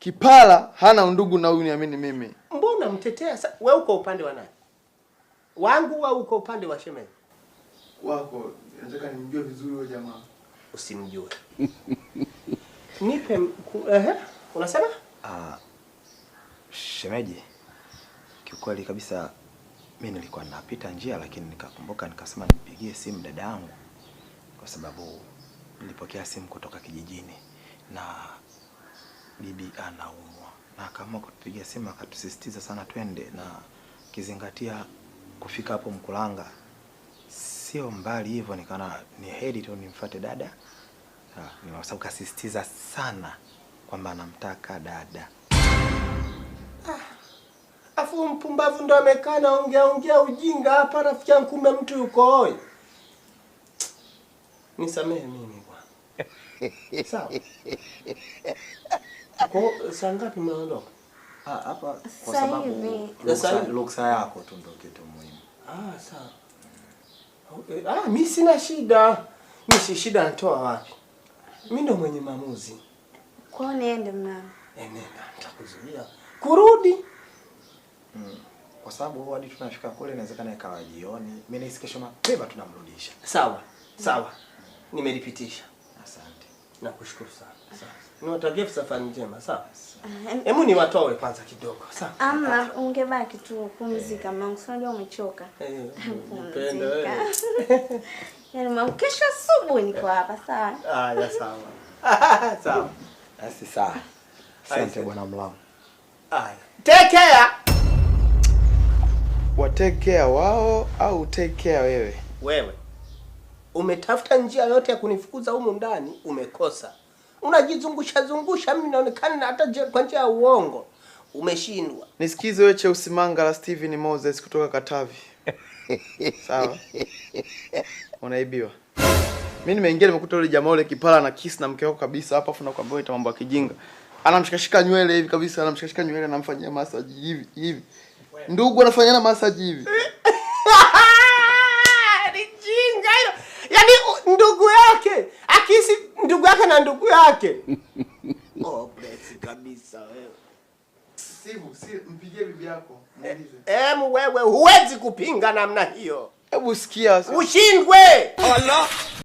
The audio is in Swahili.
Kipala hana undugu na huyu, niamini mimi. Mbona mtetea? Wewe uko upande wa nani? Wangu au uko upande wa shemeji? Wako. Nataka nimjue vizuri huyo jamaa. Usimjue. Nipe unasema? Shemeji, kiukweli kabisa mimi nilikuwa napita njia, lakini nikakumbuka nikasema nipigie simu dada yangu, kwa sababu nilipokea simu kutoka kijijini na bibi anaumwa, na kama kutupigia simu akatusisitiza sana twende, na kizingatia kufika hapo Mkulanga sio mbali hivyo, nikaona ni heri tu nimfuate dada. Ni kwa sababu kasisitiza sana kwamba anamtaka dada. Afu mpumbavu ndo amekaa na ongea ujinga hapa, rafiki yangu, kumbe mtu yuko hoi. Nisamehe mimi bwana. Sawa. Kwa saa ngapi mnaondoka? Hapa kwa sababu ruksa yako tu ndio kitu muhimu. Sawa. Mimi sina shida. Mimi si shida, natoa wapi? Mimi ndo mwenye maamuzi. Kwa niende mna. Nenda, nitakuzuia kurudi. Kwa sababu hadi tunafika kule inawezekana ikawa jioni. Mimi nahisi kesho mapema tunamrudisha. Sawa. Nimelipitisha. Asante. Nakushukuru sana. Sawa. Niwatakie safari njema, sawa? Hebu niwatoe kwanza kidogo, sawa? Ama ungebaki tu kupumzika, maana unajua umechoka. Nipende wewe. Yaani mama, kesho asubuhi niko hapa, sawa? Sawa. Sawa. Basi sawa. Asante bwana Mlamu. Take care. Wa take care wao au take care wewe? Wewe umetafuta njia yote ya kunifukuza humu ndani, umekosa. Unajizungusha, mimi naonekana hata kwa njia ya uongo. Umeshindwa. Nisikize wewe Cheusi Mangala Steven Moses kutoka Katavi. Sawa. Unaibiwa. Mimi nimeingia nimekuta yule jamaa yule Kipala na kiss na mke wako kabisa hapa, afu nakwambia ita mambo ya kijinga. Anamshikashika nywele hivi kabisa, anamshikashika nywele, anamfanyia massage hivi. Ndugu anafanyana massage hivi. Ni jinga hilo. Yaani ndugu yake, akisi ndugu yake na ndugu yake. Bless kabisa wewe. Simu, mpigie bibi yako. Wewe huwezi kupinga namna hiyo. Hebu sikia. Ushindwe. Allah.